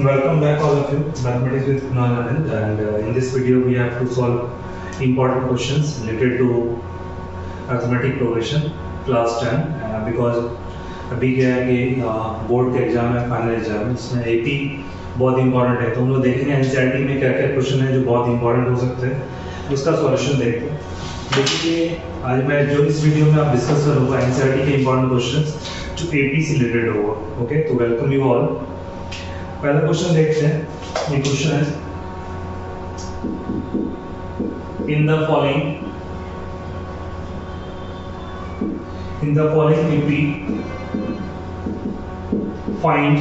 Welcome back all of you, Mathematics with Kunal Anand, and in this video we have to solve important questions related to arithmetic progression class 10 because अभी क्या है कि board के exam है, final exam, इसमें AP बहुत important है। तो हम लोग देखेंगे एनसीईआरटी में क्या क्या क्वेश्चन है जो बहुत इंपॉर्टेंट हो सकते हैं, उसका सॉल्यूशन देखते हैं। देखिए आज मैं जो इस वीडियो में आप डिस्कस करूँगा एनसीईआरटी के इंपॉर्टेंट क्वेश्चंस जो एपी से रिलेटेड होगा। ओके, तो वेलकम यू ऑल। पहला क्वेश्चन देखते हैं। ये क्वेश्चन है in the following AP find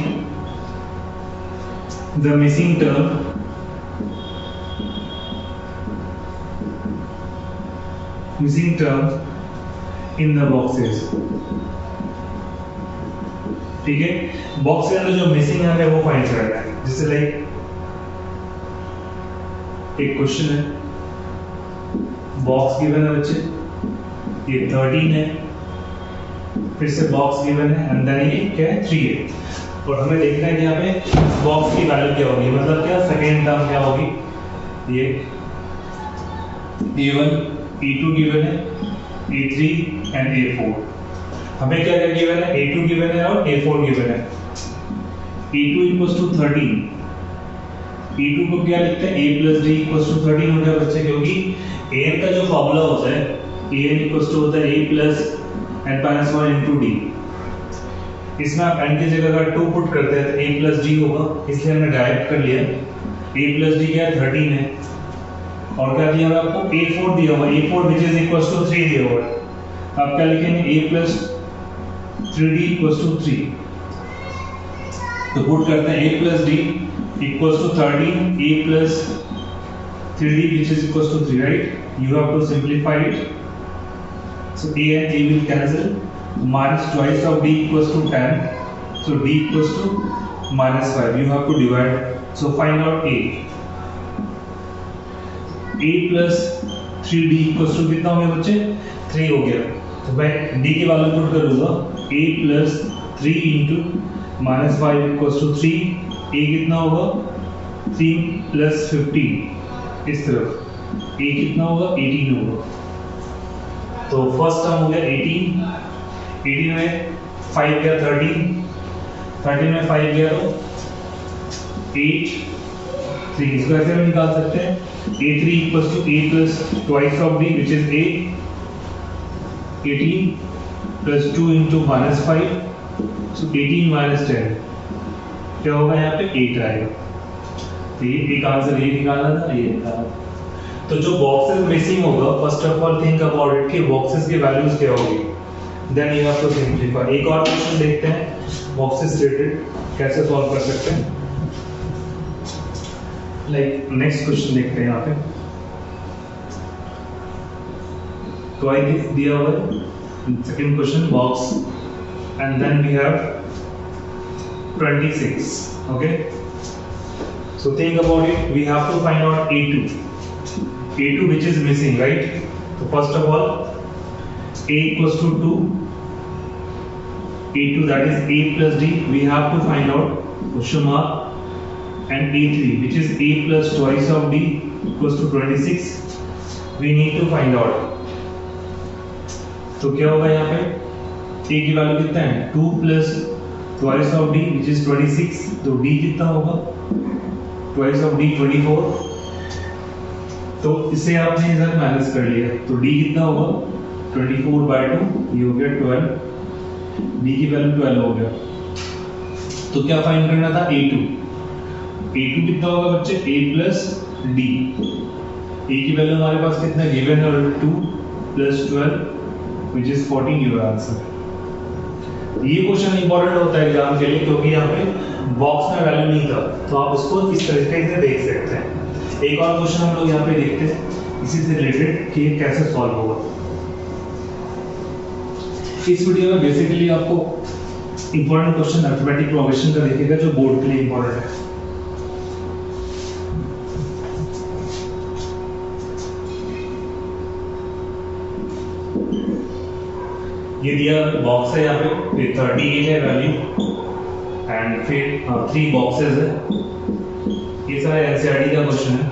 the missing term in the boxes। ठीक है, बॉक्स के अंदर जो मिसिंग है हमें वो फाइंड करना है। जैसे लाइक एक क्वेश्चन है, बॉक्स गिवन है बच्चे, ये 13 है, फिर से बॉक्स गिवन है एंड देन ये क्या है 3 है, और हमें देखना है कि यहाँ पे बॉक्स की वैल्यू क्या होगी, मतलब क्या सेकेंड टर्म क्या होगी। ये A1 A2 गिवन है, A3 एंड A4। हमें क्या क्या गिवन है, A2 गिवन है और A4 गिवन है। A2 इक्वल्स टू 13, A2 को क्या लिखते हैं, A plus D equals to 13 हो गया बच्चे, क्योंकि an का जो फॉर्मूला होता है an इक्वल्स टू होता है A plus n minus 1 into D. इसमें आप n की जगह अगर 2 पुट करते हैं तो a प्लस डी होगा, इसलिए हमने डायरेक्ट कर लिया। a प्लस डी क्या है 13 है, और क्या दिया हुआ आपको a4 दिया हुआ, a4 which is equals to 3 दिया हुआ है। आप क्या लिखेंगे a plus 3d equals to 3, तो पुट करते हैं a plus d equals to 13 a plus 3d which is equals to 3, right. You have to simplify it, so a and a will cancel, minus twice of d equals to 10, so d equals to minus 5, you have to divide, so find out a plus 3d equals to कितना हो गया बच्चे 3 हो गया, तो मैं d की value put करूंगा a plus 3 into minus 5 equals to 3, a कितना होगा 3 plus 15, इस तरफ a कितना होगा 18 होगा। तो फर्स्ट टर्म हो गया 18 में 5 गया 13 में 5 गया तो 8 3, इसको ऐसे हम निकाल सकते हैं a3 equals to a plus twice of d which is 8, 18 plus 2 into minus 5, so 18 minus 10 क्या होगा, यहाँ पे 8 आएगा। तो ये एक आंसर ये निकालना था, ये निकाला। तो जो बॉक्सेस मिसिंग होगा, first of all think about it कि बॉक्सेस की वैल्यूज क्या होगी, then you have to simplify. एक और क्वेश्चन देखते हैं बॉक्सेस रिलेटेड कैसे सॉल्व कर सकते हैं। लाइक नेक्स्ट क्वेश्चन देखते हैं यहाँ पे, तो आई दिया हुआ है second question box and then we have 26। Okay, so think about it, we have to find out A2 which is missing, right? So first of all a equals to 2, A2 that is a plus d, we have to find out question mark, and A3 which is a plus twice of d equals to 26, we need to find out। तो क्या होगा यहाँ पे a की value कितना है 2 plus twice of d which is 26, तो d कितना होगा twice of d 24, तो इसे आपने इधर माइनस कर लिया, तो d कितना होगा 24/2, ये हो गया 12, d की वैल्यू 12 हो गया। तो क्या फाइंड करना था A2 कितना होगा बच्चे a प्लस d, a की वैल्यू हमारे पास कितना गिवन है 2 plus 12 which is 14, your answer. ये क्वेश्चन इंपॉर्टेंट होता है एग्जाम के लिए, क्योंकि यहाँ पे बॉक्स में वैल्यू नहीं था, तो आप उसको इस तरीके से देख सकते हैं। एक और क्वेश्चन हम लोग यहाँ पे देखते हैं इसी से रिलेटेड कि ये कैसे सॉल्व होगा। इस वीडियो में बेसिकली आपको इंपॉर्टेंट क्वेश्चन अरिथमेटिक प्रोग्रेशन का देखिएगा जो बोर्ड के लिए इंपॉर्टेंट है। ये दिया बॉक्स है यहाँ पे 38 है वैल्यू, एंड फिर 3 बॉक्सेस है। ये सारा एनसीईआरटी का क्वेश्चन है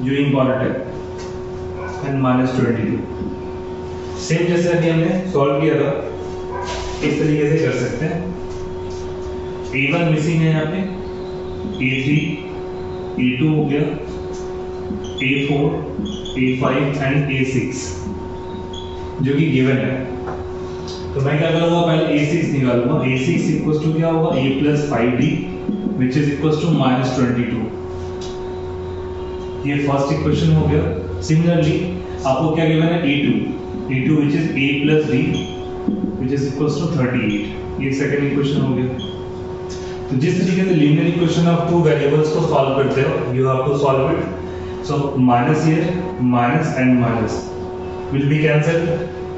जो इम्पॉर्टेंट है, एंड -22 सेम जैसे अभी हमने सॉल्व किया था इस तरीके से कर सकते हैं। A1 मिसिंग है यहाँ पे, A3 A2 हो गया, A4 A5 एंड A6 जो कि गिवन है। तो मैं क्या करूँगा, पहले A6 निकालूंगा। A6 इक्वल्स टू क्या होगा, A plus 5D which is equals to -22। ये फर्स्ट इक्वेशन हो गया। सिमिलरली आपको क्या गिवन है, A2 which is A plus D which is equals to 38। ये सेकंड इक्वेशन हो गया। तो जिस तरीके से linear equation of two variables को सॉल्व करते हो, you have to solve it. So minus here, minus and minus will be cancelled.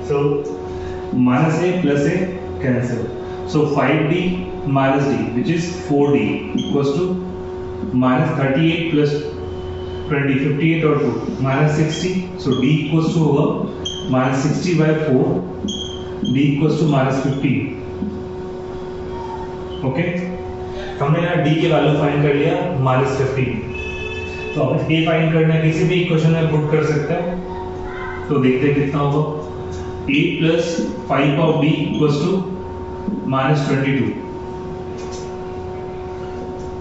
So minus a plus a cancel. So 5d minus d which is 4d equals to -38 plus 20, 58 और 2 -60। सो d equals to होगा -60/4, d equals to -15। Okay, हमने यहाँ d के value find कर लिया -15। तो अब a find करना है, किसी भी इक्वेशन में पुट कर सकते हैं। तो देखते हैं कितना होगा, a plus 5 of d equals to -22।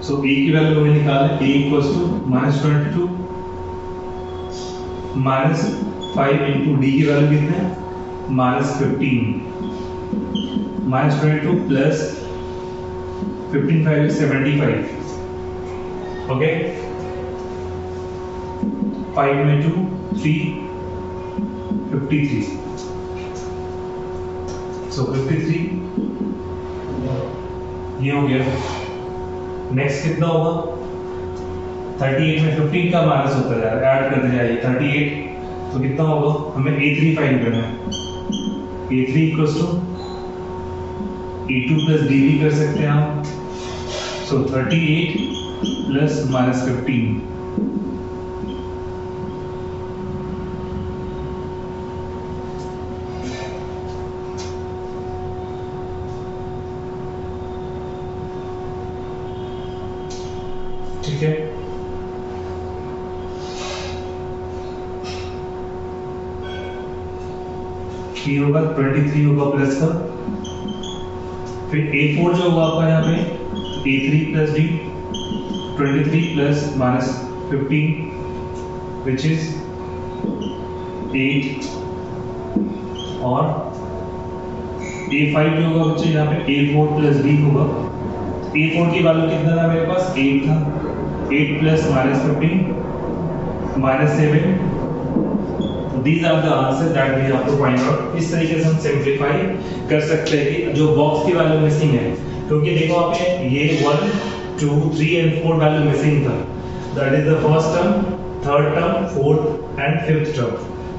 So a की वैल्यू हमें निकालना है, a equals to -22 -5 into d की वैल्यू कितने है, -15। -22 प्लस 15 5 is 75। ओके, 5 में 2 3 53। सो 53 ये हो गया। नेक्स्ट कितना होगा, 38 में 15 का माइनस होता जा रहा है, ऐड करते जाइए 38। तो कितना होगा, हमें A3 फाइंड करना है। A3 equals to A2 plus D भी कर सकते हैं आप। सो 38 प्लस -15। ठीक है, ये होगा 23 होगा प्लस का। फिर A4 जो होगा आपका यहाँ पे A3 plus D 23 plus -15 which is 8। और A5 जो होगा बच्चे यहाँ पे A4 प्लस D होगा। A4 की वैल्यू कितना था मेरे पास, 8 था। 8 plus -15 -7। These are the answers that we have to find out। इस तरीके से हम सिंप्लीफाई कर सकते हैं कि जो बॉक्स की वैल्यू मिसिंग है, क्योंकि देखो आपने ये 1 2 3 एंड 4 वैल्यू मिसिंग था। That is the first term, third term, fourth and fifth term.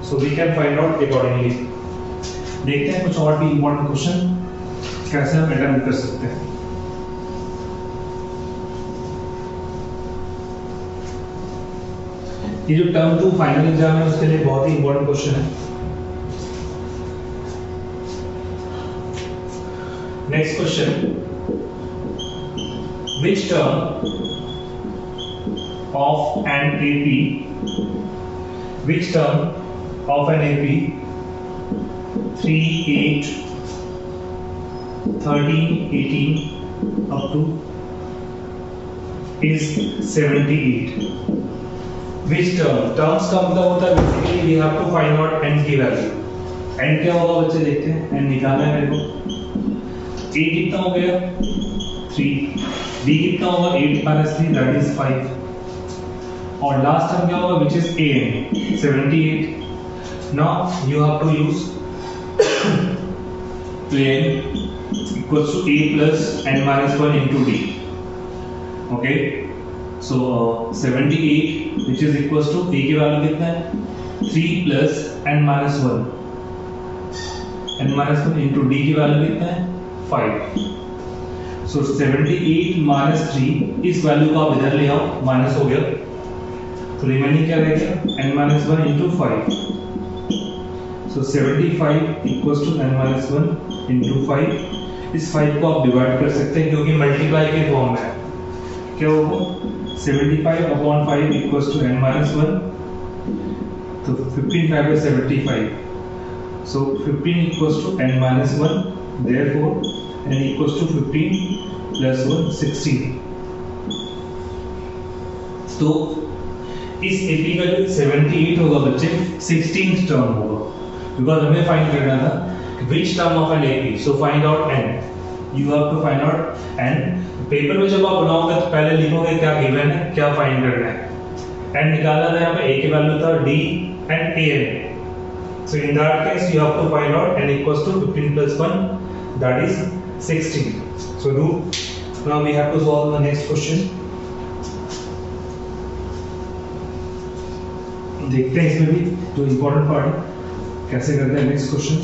So we can find out accordingly. देखते हैं कुछ और भी इंपॉर्टेंट क्वेश्चन कैसे हम अटेम्प्ट कर सकते हैं। ये जो टर्म 2 फाइनल एग्जाम है उसके लिए बहुत ही इंपॉर्टेंट क्वेश्चन है। Next question, which term of an AP, which term of an AP 3 8 13 18 up to is 78? Which term? Terms का मतलब होता है basically we have to find out n की वैल्यू। n क्या होगा बच्चे, देखते हैं। n निकालना है मेरे को। a कितना हो गया, 3। b कितना होगा, 8 minus 3 that is 5। और लास्ट टर्म क्या होगा, which is an 78। now you have to use plane equals to a plus n minus 1 into d। okay, so 78 which is equals to a की value कितना है, 3 plus n minus 1 into d की value कितना है, 5। so 78 minus 3, इस value को आप इधर ले आओ, माइनस हो गया। तो रिमेनिंग क्या रह गया, n minus 1 into 5। so 75 equals to n minus 1 into 5। इस 5 को आप डिवाइड कर सकते हैं क्योंकि मल्टीप्लाई के फॉर्म में है। क्या होगा 75/5 इक्वल्स टू n-1, तो 15 5 is 75, so 15 equals to n-1, therefore n equals to 15 plus 1 16। तो इस AP का जो 78 होगा बच्चे 16th टर्म होगा, बिकॉज हमें फाइंड करना था which term of an AP, so find out n, you have to find out n। Paper में जब आप बनाओगे तो पहले लिखोगे क्या गिवन है, क्या फाइंड करना है। n निकालना था, यहाँ पे a की वैल्यू था d and an, so in that case you have to find out n equals to 15 plus 1, that is 16। so do now we have to solve the next question। देखते हैं इसमें भी जो इंपॉर्टेंट पार्ट है कैसे करते हैं next question.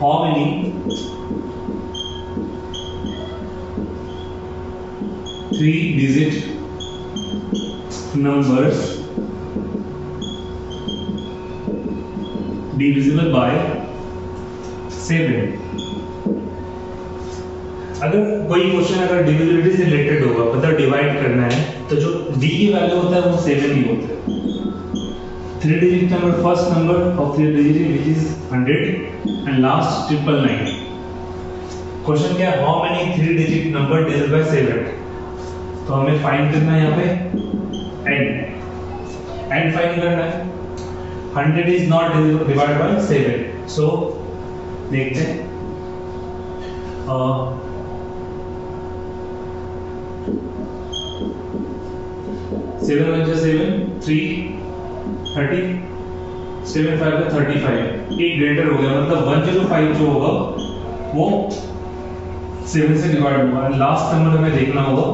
How many 3-digit numbers divisible by 7? अगर कोई क्वेश्चन अगर डिविजिबिलिटी से रिलेटेड होगा, मतलब डिवाइड करना है, तो जो d की वैल्यू होता है वो 7 ही होता है। 3 digit number, first number of 3 digit which is 100 and last 999। Question क्या है, how many 3 digit number divided by 7? तो हमें फाइंड करना है यहाँ पे n फाइंड करना है। 100 is not divided by 7, so देखते हैं 7 1 जा 7, 3 30, 7 5 का 35, एक ग्रेटर हो गया, मतलब 105 जो होगा वो 7 से डिवाइड होगा। लास्ट नंबर हमें देखना होगा,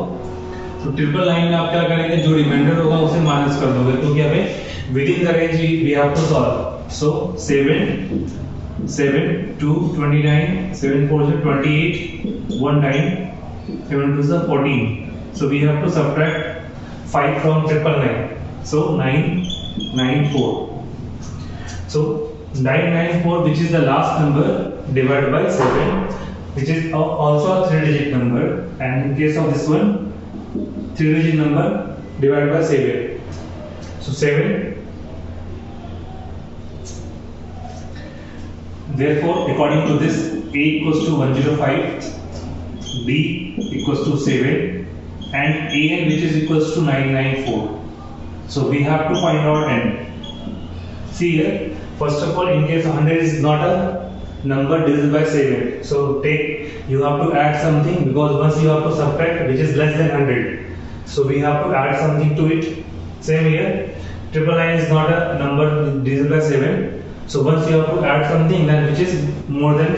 तो 999 में आप क्या करेंगे, जो रिमाइंडर होगा उसे माइनस कर दोगे, क्योंकि हमें within the range we have to solve. So 7 2 29, 7 4 is 28, 1 9, 7 2 is 14, so we have to subtract 5 from 999, so 994, so 994 which is the last number divided by 7, which is also a 3 digit number, and in case of this one 3 digit number divided by 7, so 7, therefore according to this a equals to 105, b equals to 7, and an which is equals to 994, so we have to find out n। see here, first of all, in case 100 is not a number divisible by 7, so you have to add something, because once you have to subtract which is less than 100, so we have to add something to it। same here, 999 is not a number divisible by 7, so once you have to add something then which is more than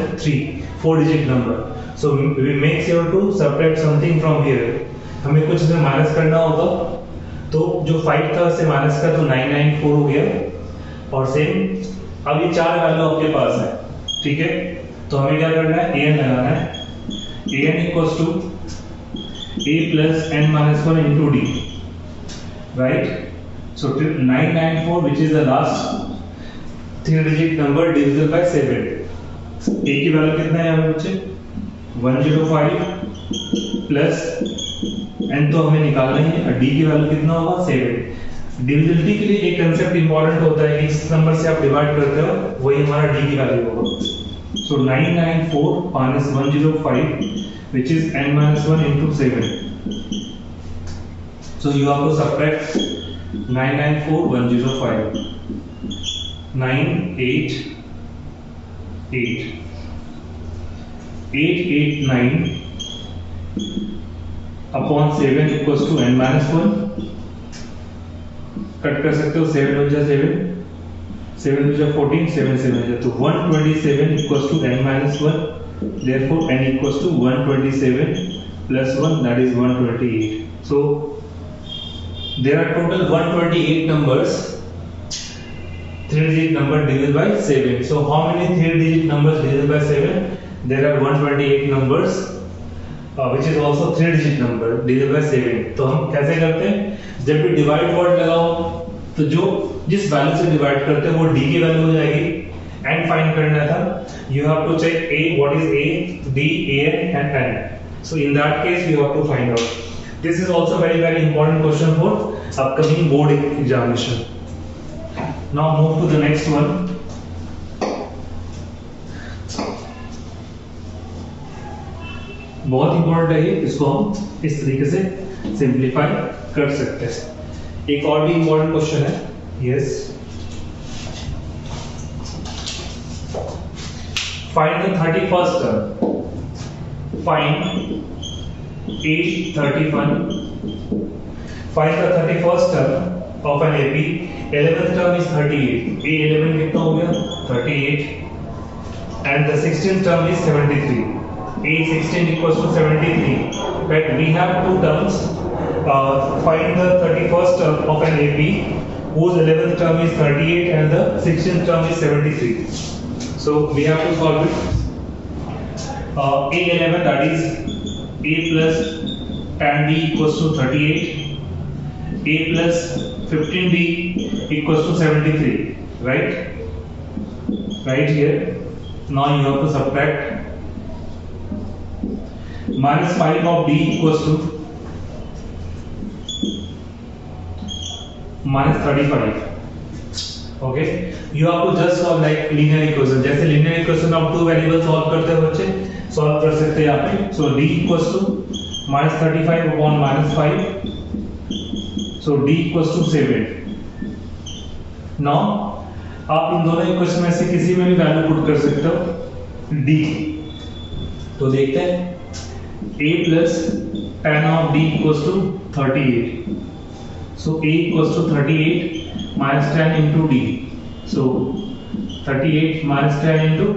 4 digit number, so we make sure to subtract something from here। हमें कुछ से minus करना होगा, तो जो 5 था उससे minus का तो 994 हो गया, और सेम अब ये 4 वैल्यू आपके पास है, ठीक है। तो हमें क्या करना है, an लगाना है, an equals to a plus n-1 into d, right? So 994 which is the last 3 digit number divisible by 7, a की वैल्यू कितना है यहाँ बच्चे 105 प्लस n तो हमें निकालना ही है, d की वैल्यू कितना होगा 7। डिविजिबिलिटी के लिए एक कंसेप्ट इंपॉर्टेंट होता है कि जिस नंबर से आप डिवाइड करते हो वही हमारा d की वैल्यू होगा। सो 994 minus 105 which is n-1 into 7, so you have to subtract 994 105, 988 889 upon 7 equals to n-1, cut कर सकते हो, 7 हो जाए 7 हो जाए 14, 7 7 हो जाए, तो 127 equals to n-1, therefore n equals to 127 plus 1, that is 128। so there are total 128 numbers, 3 digit number divided by 7। so how many 3 digit numbers divided by 7? there are 128 numbers which is also 3-digit number divided by 7. तो हम कैसे करते हैं, जब भी divide word लगाओ तो जो जिस वैल्यू से डिवाइड करते हैं वो d की वैल्यू हो जाएगी. एंड फाइंड करना था, you have to check a, what is a, d, an and n. So in that case you have to find out. This is also very important question for upcoming board examination. Now move to the next one. बहुत important है ये, इसको हम इस तरीके से simplify कर सकते हैं. एक और भी इंपॉर्टेंट क्वेश्चन है. Yes, find the 31st term. Find A31. Find the 31st term of an AP. 11th term is 38. A11 कितना हो गया? 38. And the 16th term is 73. A16 equals to 73. Right? We have two terms. Find the 31st term of an AP whose 11th term is 38 and the 16th term is 73. So we have to solve it. A11, that is A plus tan D equals to 38. A plus 15D equals to 73. Right? Right here. Now you have to subtract. Minus 5 of D equals to minus 35. Okay, you have to just solve like linear equation. जैसे linear equation आप two variables solve करते हो बच्चे, solve कर सकते हैं यहाँ पे. So D equals to minus 35 upon minus 5. So D equals to 7. Now आप इन दोनों इक्वेशन में से किसी में भी वैल्यू पुट कर सकते हो D. तो देखते हैं. A plus tan of D equals to 38. So A equals to 38 minus tan into D. So 38 minus tan into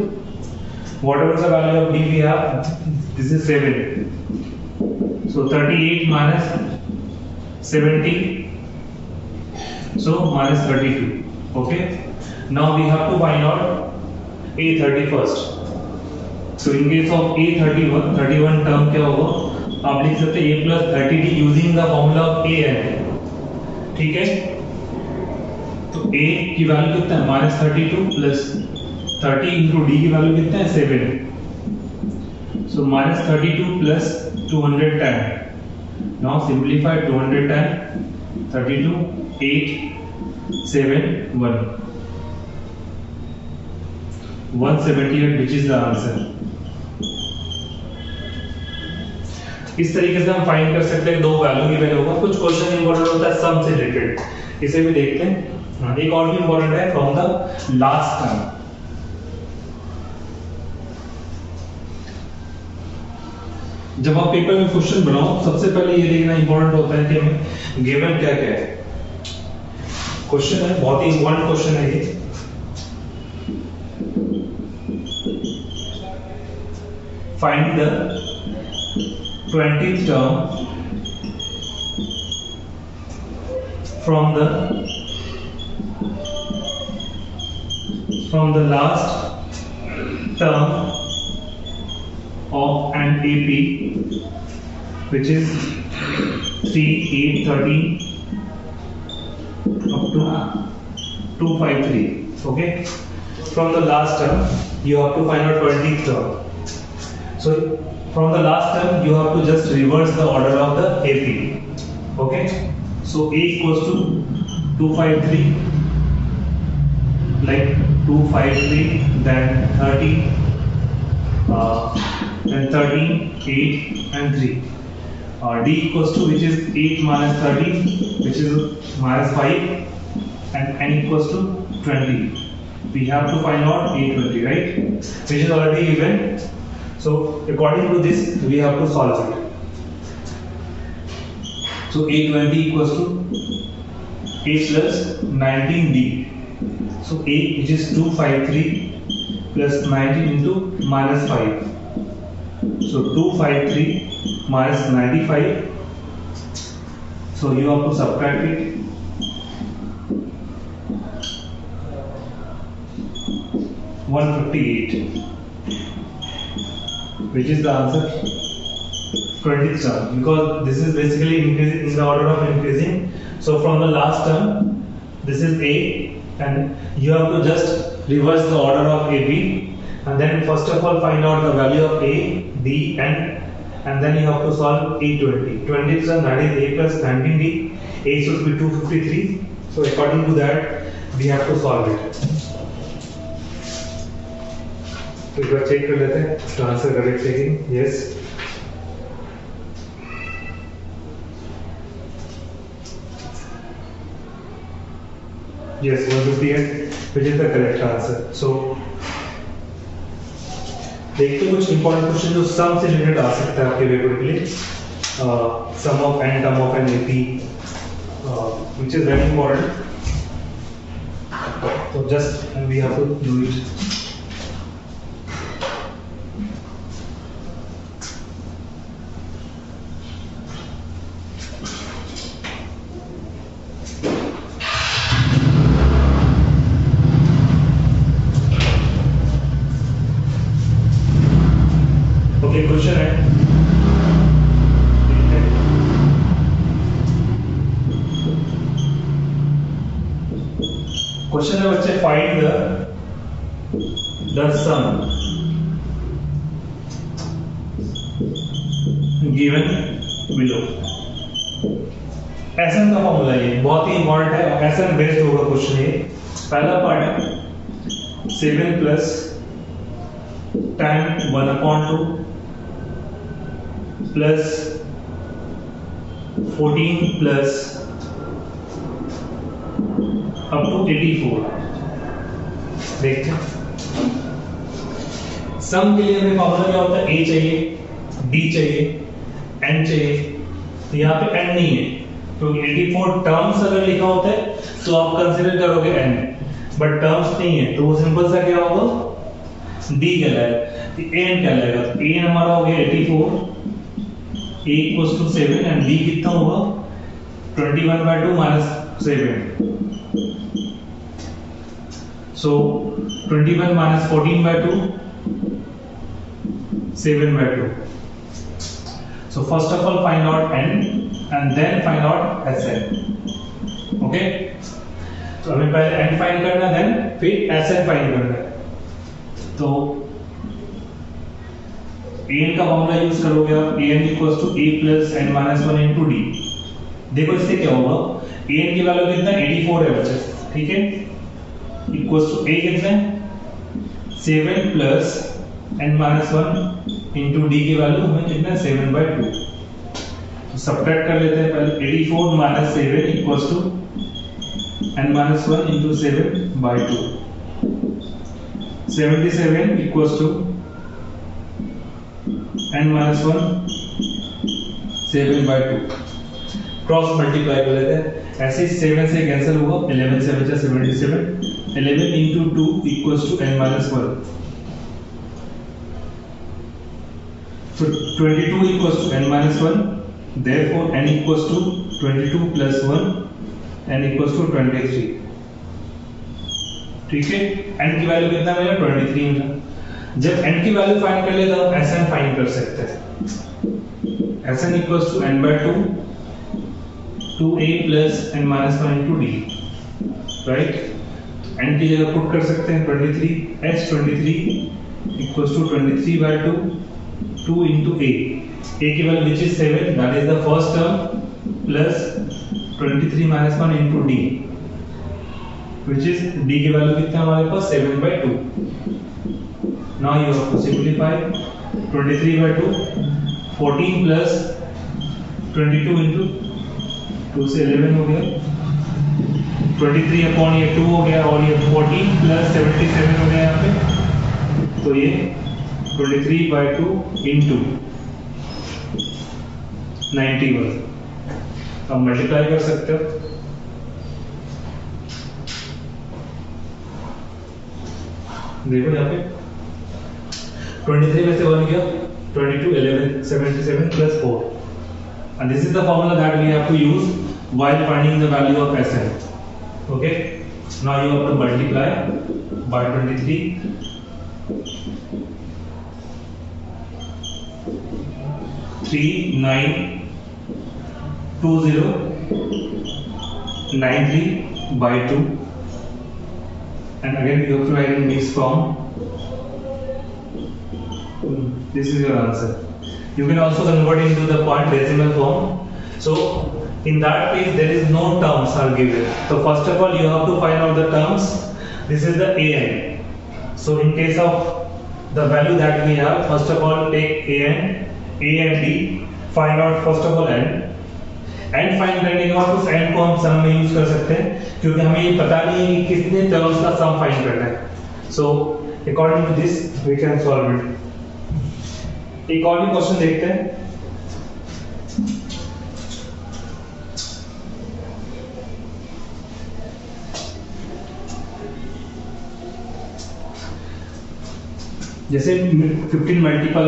whatever the value of D we have. This is 7. So 38 minus 70. So minus 32. Okay. Now we have to find out A31st. So in case of A31 term क्या होगा, आप लिख सकते हैं A plus 30D using the formula of AN. ठीक है, तो A की वैल्यू कितना है? minus 32 plus 30 into D की वैल्यू कितना है? 7. So minus 32 plus 210. Now simplify 210, 32, 8, 7, 1. 178, which is the answer. इस तरीके से हम फाइंड कर सकते हैं. दो वैल्यू गिवन होगा. कुछ क्वेश्चन इंपॉर्टेंट होता है सम से रिलेटेड, इसे भी देखते हैं. एक और भी इंपॉर्टेंट है फ्रॉम द लास्ट टर्म. जब आप पेपर में क्वेश्चन बनाओ सबसे पहले ये देखना इंपॉर्टेंट होता है कि हमें गिवन क्या क्या है. क्वेश्चन है, बहुत ही इंपॉर्टेंट क्वेश्चन है ये. Find the 20th term from the last term of an AP, which is 3, 8, 13 up to 253. Okay, from the last term you have to find out 20th term. So from the last term you have to just reverse the order of the AP. Okay, so A equals to 253, like 253, then 30, then 13, 8 and 3. D equals to, which is 8 minus 30, which is minus 5, and N equals to 20. We have to find out A20, right? Which is already given. So according to this we have to solve it. So A20 equals to A plus 19D. So A, which is 253 plus 19 into minus 5. So 253 minus 95. So you have to subtract it. 158. which is the answer 20th term, because this is basically increasing in the order of increasing. So from the last term, this is A, and you have to just reverse the order of A, B, and then first of all find out the value of A, B, and then you have to solve A20. 20th term, that is A plus 19D. A should be 253. So according to that, we have to solve it. तो एक बार check कर लेते हैं इसका answer correct है कि yes. Yes, 158, which is the correct answer. So देखते हैं कुछ इंपॉर्टेंट क्वेश्चन जो सम से रिलेटेड आ सकता है आपके पेपर के लिए. Sum of n, term of n, AP, which is very important. So just we have to do it. Question है, क्वेश्चन है बच्चे, find the sum given below. SN का फॉर्मूला ये बहुत ही इंपॉर्टेंट है, एसएन बेस्ड होगा क्वेश्चन. ये पहला पार्ट है 7 plus tan 1/2 plus 14 plus up to 84. देखते हैं सम के लिए हमें फॉर्मूला क्या होता है, ए चाहिए, डी चाहिए, एन चाहिए. तो यहाँ पे एन नहीं है, तो 84 टर्म्स अगर लिखा होता है तो आप कंसीडर करोगे एन, बट टर्म्स नहीं है तो वो सिंपल सा क्या होगा, डी कहलाएगा. एन कहलाएगा. ए हमारा हो गया 84, A equals to 7 and D कितना होगा 21/2 minus 7. So 21 minus 14/2, 7/2. So first of all find out N and then find out Sn. Okay? तो हमें पहले N फाइंड करना है, then फिर Sn फाइंड करना है. तो an का फॉर्मूला यूज करोगे आप, an equals to a plus n minus 1 into d. देखो इससे क्या होगा, an की वैल्यू कितना 84 है बच्चे, ठीक है, इक्वल्स टू a कितना है 7 plus n minus 1 into d की वैल्यू हमें कितना है 7/2. तो सब्ट्रैक्ट कर लेते हैं पहले. 84 minus 7 equals to n minus 1 into 7/2. 77 equals to n minus 1 7/2. Cross multiply कर लेते हैं. ऐसे 7 से कैंसिल होगा, 11 से बचा 77. 11 into 2 equals to n minus 1. So 22 equals to n minus 1. Therefore n equals to 22 plus 1. n equals to 23. ठीक है, n की वैल्यू कितना मिला 23 मिला. जब n की वैल्यू फाइंड कर लेते हैं Sn फाइंड कर सकते हैं. Sn equals to n/2 2a plus n minus 1 into d, right? n की जगह पुट कर सकते हैं 23. S23 equals to 23/2 2 into a. a की value which is 7, that is the first term, plus 23 minus 1 into d, which is d की value कितना हमारे पास 7/2. Now you have to simplify. 23/2, 14 plus 22 into 2 से 11 हो गया. 23 अपॉन ये 2 हो गया और ये 14 प्लस 77 हो गया यहाँ पे. तो ये 23/2 into 91. अब मल्टीप्लाई कर सकते हो. देखो यहाँ पे 23 में से 1 गया, 22, 11, 77 plus 4. And this is the formula that we have to use while finding the value of Sn. Okay? Now you have to multiply by 23. 392093 by 2, and again you have to write in mixed form. This is your answer. You can also convert into the part decimal form. So in that case there is no terms are given. So first of all you have to find out the terms. This is the an. So in case of the value that we have, first of all take an, a and d, find out first of all n. And find करने के बाद उस and को हम सम में use कर सकते हैं, क्योंकि हमें ये पता नहीं है कि कितने टर्म्स का सम फाइंड करना है. So according to this we can solve it. एक और भी क्वेश्चन देखते हैं. जैसे 15 मल्टीपल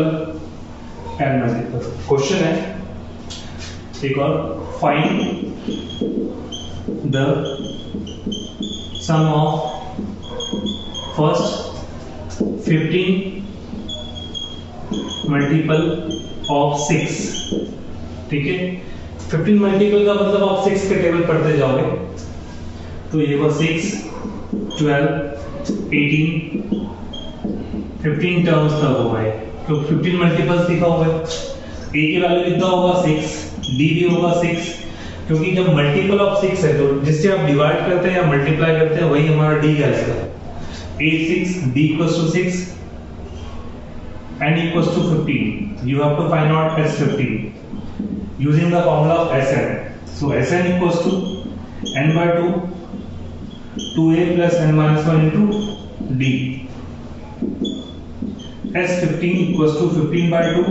10 मल्टीपल क्वेश्चन है एक और. Find the sum of first 15 multiple of 6. ठीक है, 15 मल्टीपल का मतलब आप 6 के टेबल पढ़ते जाओगे तो ये वो 6 12 18 15 टर्म्स तक होगा ये, क्योंकि 15 मल्टीपल्स लिखा हुआ है. ए की वैल्यू कितना होगा 6, डी भी होगा 6, क्योंकि जब मल्टीपल ऑफ 6 है तो जिससे आप डिवाइड करते हैं या मल्टीप्लाई करते हैं वही हमारा डी आएगा. 8 6 d equals to 6 n equals to 15. You have to find out S15 using the formula of Sn. So Sn equals to n by 2 2a plus n minus 1 into d. S15 equals to 15 by 2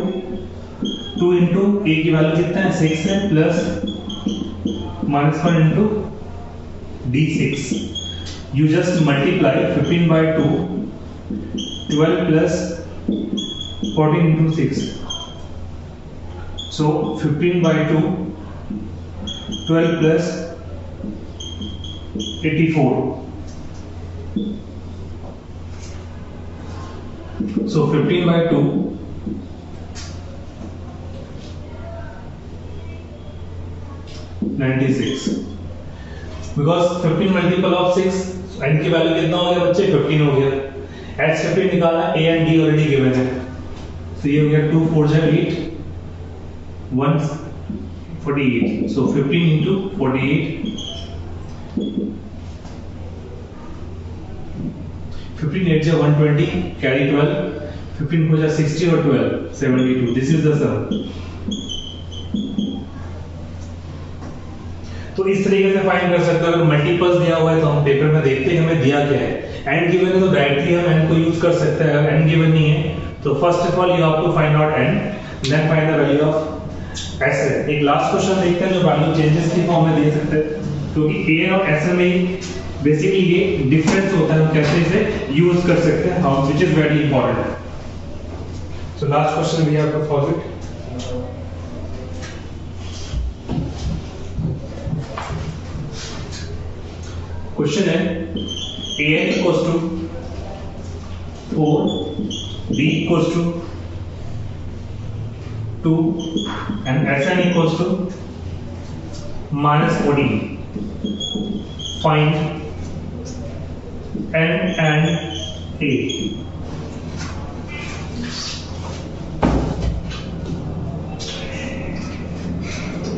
2 into a की value कितना है 6 है plus minus 1 into d6. You just multiply 15 by 2 12 plus 14 into 6. So 15 by 2 12 plus 84. So 15 by 2 96. Because 15 multiple of 6, n की value कितना हो गया बच्चे 15 हो गया. S15 निकालना, a and d already given है. तो ये हो गया 2 4 8 148. So 15 into 48 15 8 is 120, carry 12, 15 हो जा 60 और 12 72. This is the sum. तो इस तरीके से फाइंड कर सकते हो. अगर मल्टीपल्स दिया हुआ है तो हम पेपर में देखते हैं हमें दिया क्या है. एन गिवन है तो डायरेक्टली हम एन को यूज कर सकते हैं. अगर एन गिवन नहीं है तो first of all you have to find out N, then find the value of S N. एक लास्ट क्वेश्चन देखते हैं जो वैल्यू चेंजेस की फॉर्म में दे सकते हैं, क्योंकि ए एन और एस एन में बेसिकली ये डिफरेंस होता है, हम कैसे इसे यूज कर सकते हैं, how, which is very important. So last question we have to solve it. Question है an equals to 4, b equals to 2 and sn equals to minus 14. Find n and a.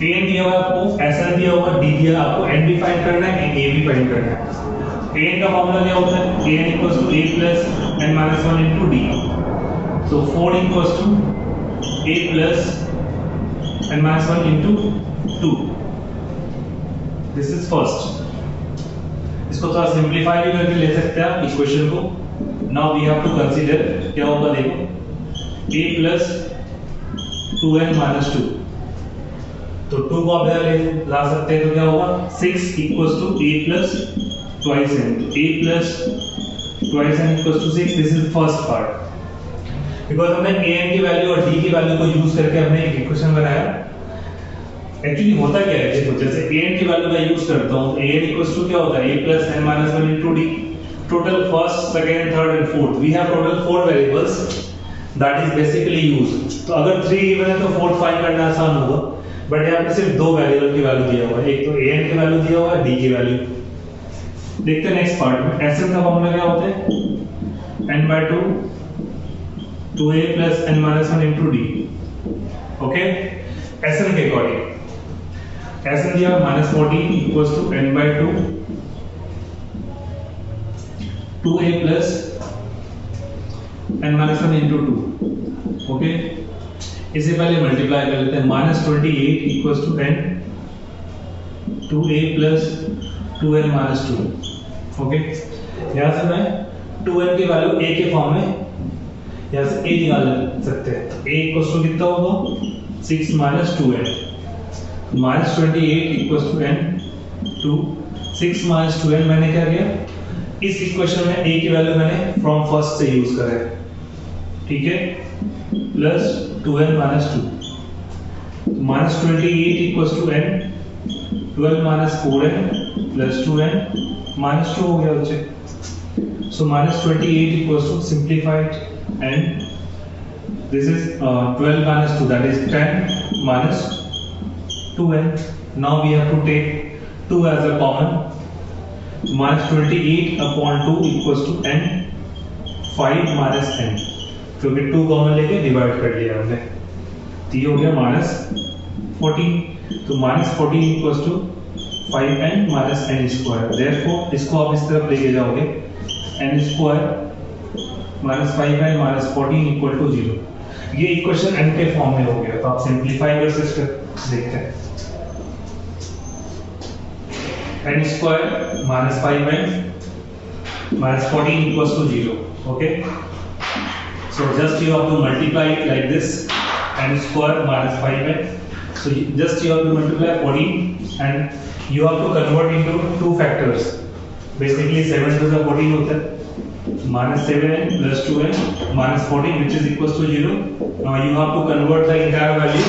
an दिया हुआ आपको, sn दिया हुआ, d दिया आपको, n भी find करना है, a भी फाइंड करना है. an का फॉर्मूला क्या होता है? an equals to a plus n minus 1 into d. So 4 equals to a plus n minus 1 into 2. This is first. इसको थोड़ा सिंप्लीफाई भी करके ले सकते हैं आप इक्वेशन को. Now we have to consider क्या होगा, देखो a plus 2n minus 2. तो 2 को आप ला सकते हैं तो क्या होगा 6 equals to a plus twice n. a plus twice n equals to 6. This is first part. Because हमने a n की वैल्यू और d की वैल्यू को यूज करके हमने एक इक्वेशन बनाया. एक्चुअली होता क्या है, देखो जैसे a n की वैल्यू मैं यूज करता हूँ, a n equals to क्या होता है a plus n minus 1 into d. Total first, second, third and fourth. We have total 4 variables. That is basically use. तो अगर 3 गिवन है तो फोर्थ फाइंड करना आसान होगा, बट यहाँ पे सिर्फ दो वेरिएबल की वैल्यू दिया हुआ है, एक तो an की वैल्यू दिया हुआ है, d की वैल्यू। देखते हैं नेक्स्ट पार्ट में। Sn का फॉर्मूला क्या होता है, n/2 2a plus n minus 1 into d। Okay, Sn के अकॉर्डिंग Sn दिया -14 equals to n/2 2a plus n minus 1 into 2। Okay, इसे पहले मल्टीप्लाई कर लेते हैं। -28 equals to n 2a plus 2n minus 2। Okay, यहाँ से मैं 2n की वैल्यू a के फॉर्म में यहाँ से a निकाल सकते हैं। a equals to कितना होगा, 6 minus 2n। -28 equals to n 2 6 minus 2n। मैंने क्या किया, इस इक्वेशन में a की वैल्यू मैंने फ्रॉम फर्स्ट से यूज करा है, ठीक है, plus 2n minus 2। -28 equals to n 12 minus 4n plus 2n minus 2 हो गया बच्चे। So -28 equals to simplified and this is 12 minus 2, that is 10 minus 2n। Now we have to take 2 as a common। -28 upon 2 equals to n 5 minus n, क्योंकि 2 common लेके divide कर लिया हमने, तो ये हो गया -14। तो -14 equals to 5n minus n square। Therefore इसको आप इस तरफ लेके जाओगे, n square minus 5n minus 14 equal to 0। ये इक्वेशन n के फॉर्म में हो गया। तो आप सिंपलीफाई कर सकते हैं, देखते हैं। n square minus 5n minus 14 equals to 0। Okay, so just you have to multiply it like this, n square minus 5n। So just you have to multiply 14 and you have to convert into two factors। Basically 7 to the 14 होता है, -7n plus 2n minus 14 which is equals to 0। Now you have to convert the entire value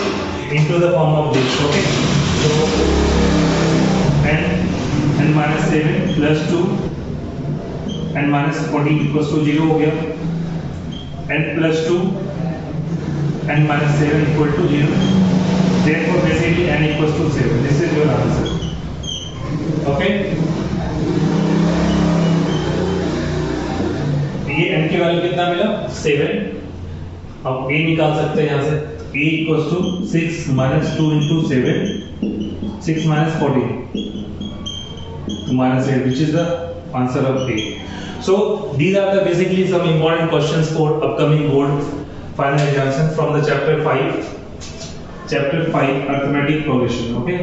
into the form of this। Okay, so n minus 7 plus 2 n minus 14 equals to 0 हो गया, n plus 2 n minus 7 equal to 0। Therefore basically n equals to 7। This is your answer। Okay, ये n की value कितना मिला, 7। अब a निकाल सकते हैं यहाँ से, a equals to 6 minus 2 into 7, 6 minus 14 minus 8, which is the answer of a। So these are the basically some important questions for upcoming board final examination from the chapter 5 arithmetic progression। Okay,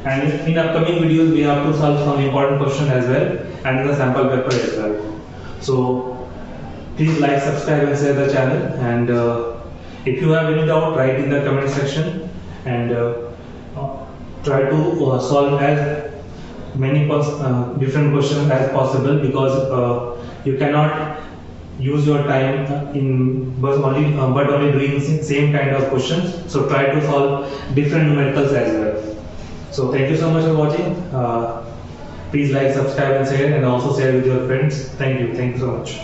and in upcoming videos we have to solve some important question as well and the sample paper as well। So please like, subscribe and share the channel, and if you have any doubt, write in the comment section, and try to solve as many different questions as possible, because you cannot use your time but only doing same kind of questions। So try to solve different numericals as well। So thank you so much for watching। Please like, subscribe and share, and also share with your friends। Thank you so much।